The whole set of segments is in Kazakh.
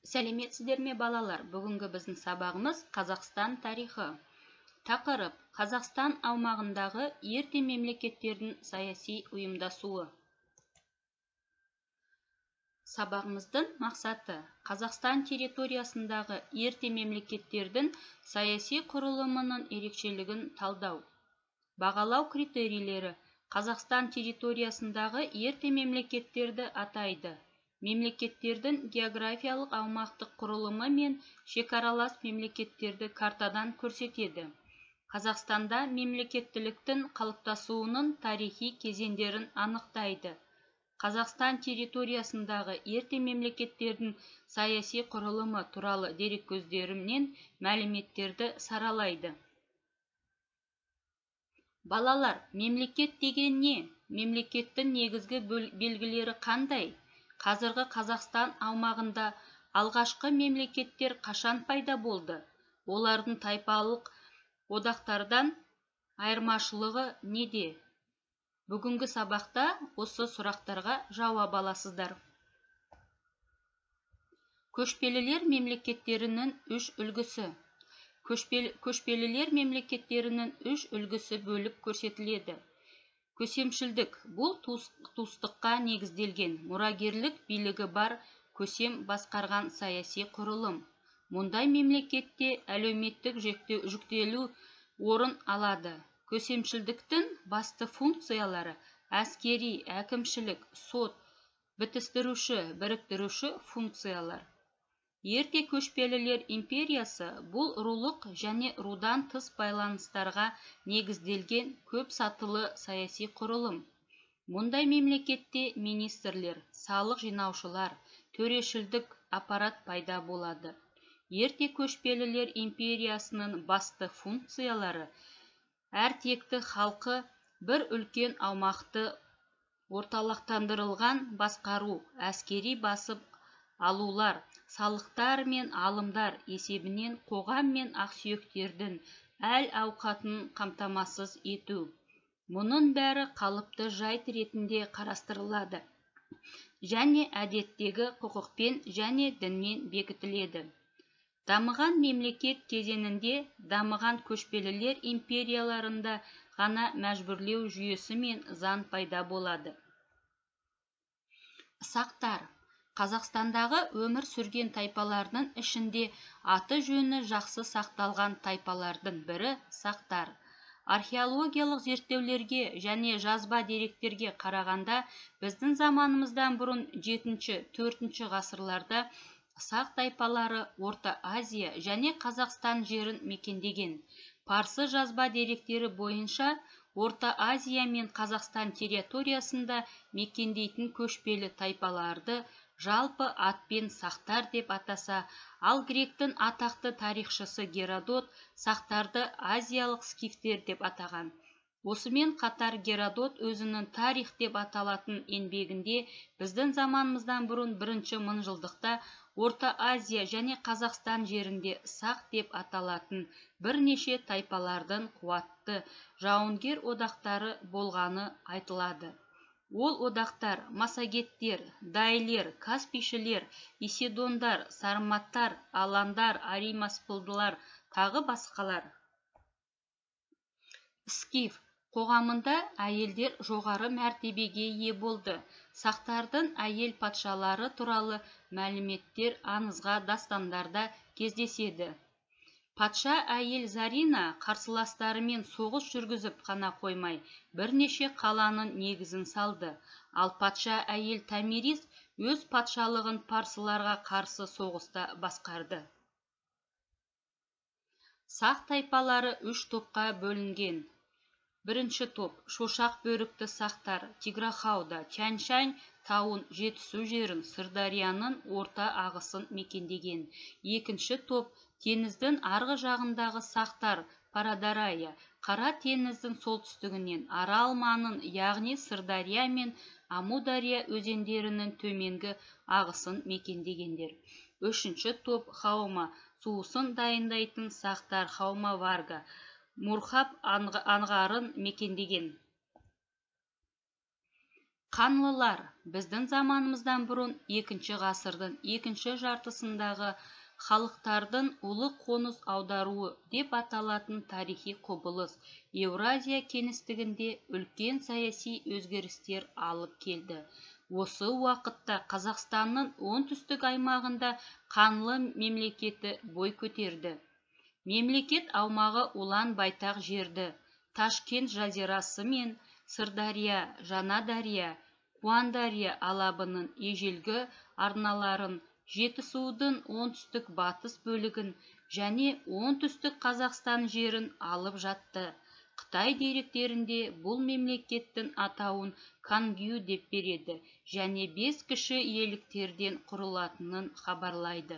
Сәлеметсіздер ме балалар? Бүгінгі біздің сабағымыз Қазақстан тарихы. Тақырып: Қазақстан аумағындағы ерте мемлекеттердің саяси ұйымдасуы. Сабағымыздың мақсаты: Қазақстан территориясындағы ерте мемлекеттердің саяси құрылымының ерекшелігін талдау. Бағалау критерийлері: Қазақстан территориясындағы ерте мемлекеттерді атайды. Мемлекеттердің географиялық аумақтық құрылымы мен шекаралас мемлекеттерді картадан көрсетеді. Қазақстанда мемлекеттіліктің қалыптасуының тарихи кезеңдерін анықтайды. Қазақстан территориясындағы ерте мемлекеттердің саяси құрылымы туралы дереккөздерінен мәліметтерді саралайды. Балалар, мемлекет деген не? Мемлекеттің негізгі белгілері қандай? Қазіргі Қазақстан аумағында алғашқы мемлекеттер қашан пайда болды? Олардың тайпалық одақтардан айырмашылығы неде? Бүгінгі сабақта осы сұрақтарға жауап аласыздар. Көшпелілер мемлекеттерінің үш үлгісі. Көшпелілер мемлекеттерінің үш үлгісі бөліп көрсетіледі. Көсемшілдік – бұл туыстыққа негізделген, мұрагерлік билігі бар, көсем басқарған саяси құрылым. Мұндай мемлекетте әлеуметтік жүктелу орын алады. Көсемшілдіктің басты функциялары: әскери, әкімшілік, сот, бітістіруші, біріктіруші функциялар. Ерте көшпелілер империясы бұл рулық және рудан тыс байланыстарға негізделген көп сатылы саяси құрылым. Мұндай мемлекетте министрлер, салық жинаушылар, төрешілдік аппарат пайда болады. Ерте көшпелілер империясының басты функциялары: әртекті халқы бір үлкен аумақты орталықтандырылған басқару, әскери басып алулар, салықтар мен алымдар есебінен қоғам мен ақсүйектердің әл-ауқатын қамтамасыз ету. Мұның бәрі қалыпты жайт ретінде қарастырылады және әдеттегі құқықпен және дінмен бекітіледі. Дамыған мемлекет кезеңінде дамыған көшпелілер империяларында ғана мәжбүрлеу жүйесі мен заң пайда болады. Сақтар: Қазақстандағы өмір сүрген тайпалардың ішінде аты жөні жақсы сақталған тайпалардың бірі сақтар. Археологиялық зерттеулерге және жазба деректерге қарағанда, біздің заманымыздан бұрын 7-4 ғасырларда сақ тайпалары Орта Азия және Қазақстан жерін мекендеген. Парсы жазба деректері бойынша Орта Азия мен Қазақстан территориясында мекендейтін көшпелі тайпаларды жалпы атпен сақтар деп атаса, ал гректің атақты тарихшысы Геродот сақтарды азиялық скифтер деп атаған. Осымен қатар Геродот өзінің тарих деп аталатын еңбегінде біздің заманымыздан бұрын 1-ші мыңжылдықта Орта Азия және Қазақстан жерінде сақ деп аталатын бірнеше тайпалардың қуатты жауынгер одақтары болғаны айтылады. Ол одақтар массагеттер, дайлер, каспийшілер, исидондар, сарматтар, аландар, аримаспылдылар, тағы басқалар. Скиф қоғамында әйелдер жоғары мәртебеге ие болды. Сақтардың әйел патшалары туралы мәліметтер аңызға дастандарда кездеседі. Патша әйел Зарина қарсыластарымен соғыс жүргізіп қана қоймай, бірнеше қаланың негізін салды. Ал патша әйел Томирис өз патшалығын парсыларға қарсы соғыста басқарды. Сақ тайпалары 3 топқа бөлінген. Бірінші топ – шошақ бөрікті сақтар, Тиграхауда, Тянь-Шань тауын жетісу жерін, Сырдарияның орта ағысын мекендеген. Екінші топ – теңіздің арғы жағындағы сақтар, Парадарая, Қара теңіздің солтүстігінен Арал маңын, яғни Сырдария мен Амудария өзендерінің төменгі ағысын мекендегендер. Үшінші топ – Хаума, суысын дайындайтын сақтар, Хаума Варга, Мурхаб аңғарын мекендеген. Қанлылар біздің заманымыздан бұрын 2 ғасырдың екінші жартысындағы халықтардың ұлы қоныс аударуы деп аталатын тарихи құбылыс Еуразия кеңістігінде үлкен саяси өзгерістер алып келді. Осы уақытта Қазақстанның оңтүстік аймағында қанлы мемлекеті бой көтерді. Мемлекет аумағы ұлан байтақ жерді, Ташкент жазирасы мен Сырдария, Жаңадария, Қуандария алабының ежелгі арналарын, Жетісудың оңтүстік батыс бөлігін және оңтүстік Қазақстан жерін алып жатты. Қытай деректерінде бұл мемлекеттің атауын Кангю деп береді және 5 кіші иеліктерден құрылатынын хабарлайды.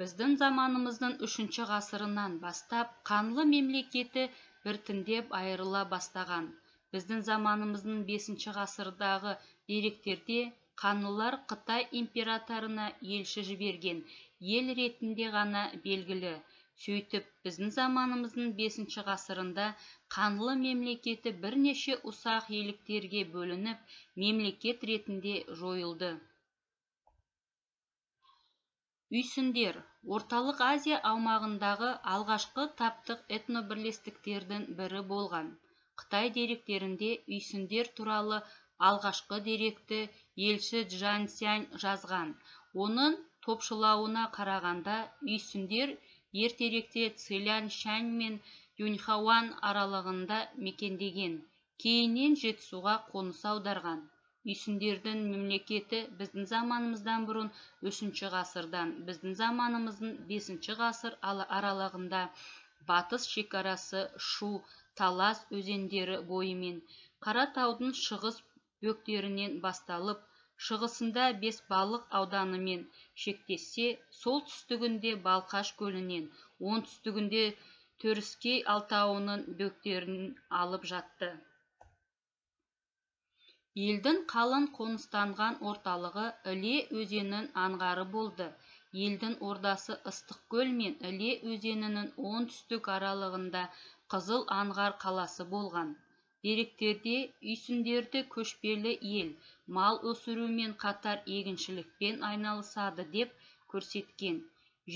Біздің заманымыздың 3 ғасырынан бастап қанлы мемлекеті біртіндеп айырыла бастаған. Біздің заманымыздың 5 ғасырдағы деректерде қанлылар Қытай императорына елші жіберген ел ретінде ғана белгілі. Сөйтіп, біздің заманымыздың 5 ғасырында қанлы мемлекеті бірнеше ұсақ иеліктерге бөлініп, мемлекет ретінде жойылды. Үйсіндер Орталық Азия аумағындағы алғашқы таптық этнобірлестіктердің бірі болған. Қытай деректерінде үйсіндер туралы алғашқы деректі елші Джан-Сянь жазған. Оның топшылауына қарағанда, үйсіндер ертеректе Цзилян-Шань мен Юньхуан аралығында мекендеген, кейіннен Жетісуға қоныс аударған. Үйсіндердің мемлекеті біздің заманымыздан бұрын 3 ғасырдан біздің заманымыздың 5 ғасыр аралығында батыс шекарасы Шу, Талас өзендері бойымен Қаратаудың шығыс бөктерінен басталып, шығысында Бесбалық ауданымен шектессе, солтүстігінде Балқаш көлінен, оңтүстігінде Төріскей алтауының бөктерін алып жатты. Елдің қалың қоныстанған орталығы Іле өзенінің аңғары болды. Елдің ордасы Ыстықкөл мен Іле өзенінің оңтүстік аралығында Қызыл аңғар қаласы болған. Деректерде үйсіндерді көшпелі ел, мал өсірумен қатар егіншілікпен айналысады деп көрсеткен.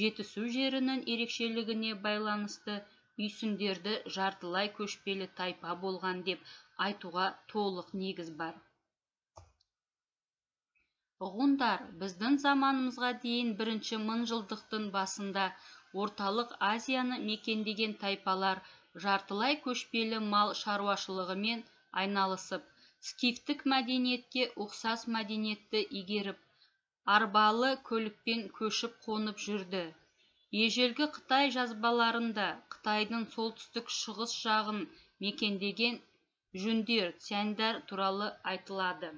Жетісу жерінің ерекшелігіне байланысты үйсіндерді жартылай көшпелі тайпа болған деп айтуға толық негіз бар. Ғұндар біздің заманымызға дейін 1 мыңжылдықтың басында Орталық Азияны мекендеген тайпалар жартылай көшпелі мал шаруашылығымен айналысып, скифтік мәдениетке ұқсас мәдениетті игеріп, арбалы көлікпен көшіп қонып жүрді. Ежелгі Қытай жазбаларында Қытайдың солтүстік шығыс жағын мекендеген жүндер, цяньдар туралы айтылады.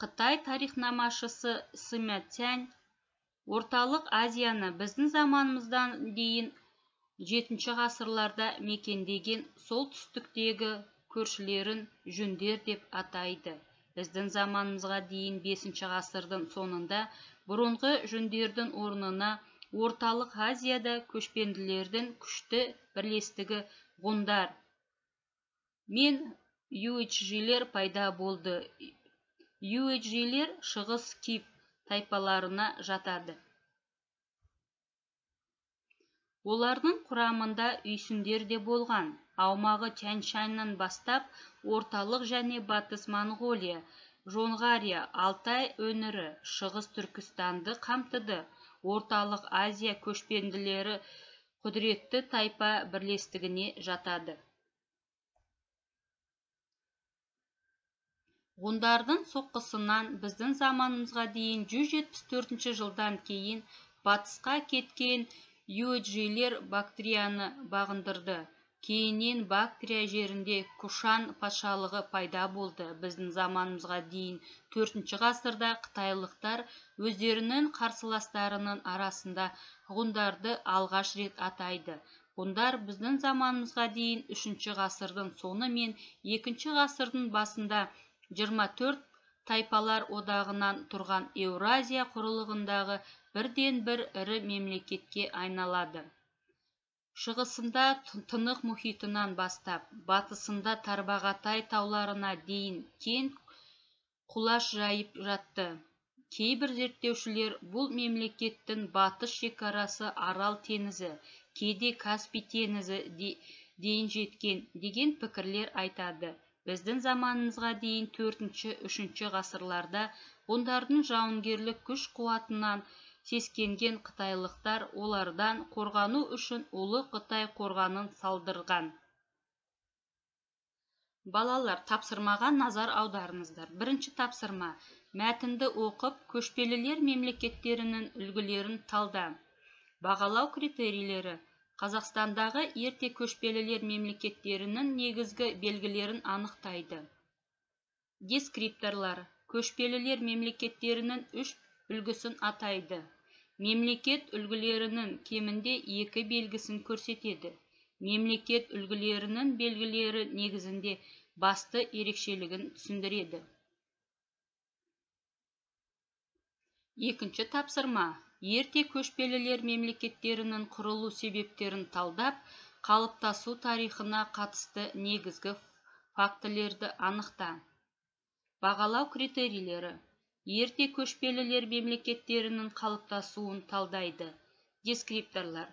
Қытай тарихнамашысы Сыма Цянь Орталық Азияны біздің заманымыздан дейін 7 ғасырларда мекендеген солтүстіктегі көршілерін жүндер деп атайды. Біздің заманымызға дейін 5 ғасырдың сонында бұрынғы жүндердің орнына Орталық Азияда көшпенділердің күшті бірлестігі ғұндар мен юйчжилер пайда болды. Юйчжилер шығыс скиф тайпаларына жатады. Олардың құрамында үйсіндер де болған. Аумағы Тянь-Шаньнан бастап орталық және батыс Монғолия, Жоңғария, Алтай өңірі, шығыс Түркістанды қамтыды. Орталық Азия көшпенділері құдіретті тайпа бірлестігіне жатады. Ғұндардың соққысынан біздің заманымызға дейін 174 жылдан кейін батысқа кеткен юйчжилер Бактрияны бағындырды. Кейіннен Бактрия жерінде Кушан патшалығы пайда болды. Біздің заманымызға дейін 4 ғасырда қытайлықтар өздерінің қарсыластарының арасында ғұндарды алғаш рет атайды. Ғұндар біздің заманымызға дейін 3 ғасырдың соңы мен 2 ғасырдың басында 24 тайпалар одағынан тұрған Еуразия құрлығындағы бірден-бір ірі мемлекетке айналады. Шығысында Тынық мұхитынан бастап, батысында Тарбағатай тауларына дейін кең құлаш жайып жатты. Кейбір зерттеушілер бұл мемлекеттің батыс шекарасы Арал теңізі, кейде Каспий теңізі дейін жеткен деген пікірлер айтады. Біздің заманымызға дейін 4-3 ғасырларда ондардың жауынгерлік күш қуатынан сескенген қытайлықтар олардан қорғану үшін Ұлы Қытай қорғанын салдырған. Балалар, тапсырмаға назар аударыңыздар. Бірінші тапсырма. Мәтінді оқып, көшпелілер мемлекеттерінің үлгілерін талда. Бағалау критерийлері. Қазақстандағы ерте көшпелілер мемлекеттерінің негізгі белгілерін анықтайды. Дескрипторлар. Көшпелілер мемлекеттерінің 3 үлгісін атайды. Мемлекет үлгілерінің кемінде 2 белгісін көрсетеді. Мемлекет үлгілерінің белгілері негізінде басты ерекшелігін түсіндіреді. Екінші тапсырма. Ерте көшпелілер мемлекеттерінің құрылу себептерін талдап, қалыптасу тарихына қатысты негізгі фактілерді анықта. Бағалау критерийлері. Ерте көшпелілер мемлекеттерінің қалыптасуын талдайды. Дескрипторлар.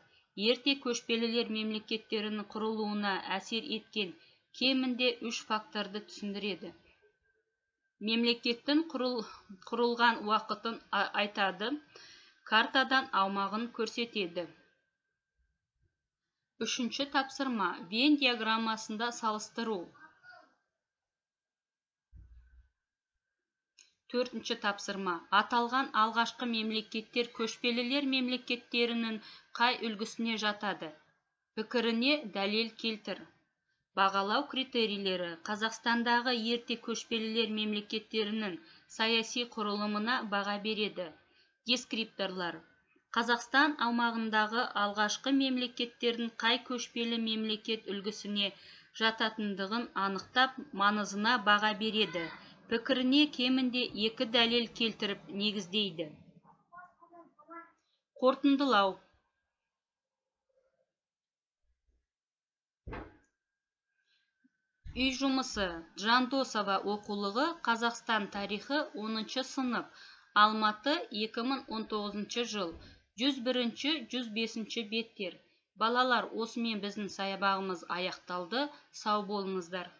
Ерте көшпелілер мемлекеттерінің құрылуына әсер еткен кемінде 3 факторды түсіндіреді. Мемлекеттің құрылған уақытын айтады, картадан аумағын көрсетеді. Үшінші тапсырма. Вен диаграммасында салыстыру. Төртінші тапсырма. Аталған алғашқы мемлекеттер көшпелілер мемлекеттерінің қай үлгісіне жатады? Пікіріне дәлел келтір. Бағалау критерийлері. Қазақстандағы ерте көшпелілер мемлекеттерінің саяси құрылымына баға береді. Дескрипторлар. Қазақстан аумағындағы алғашқы мемлекеттердің қай көшпелі мемлекет үлгісіне жататындығын анықтап, маңызына баға береді. Пікіріне кемінде 2 дәлел келтіріп негіздейді. Қорытындылау. Үй жұмысы. Жандосова оқулығы Қазақстан тарихы 10-шы сынып. Алматы 2019 жыл. 101-105 беттер. Балалар, осымен біздің саябағымыз аяқталды. Сау болыңыздар.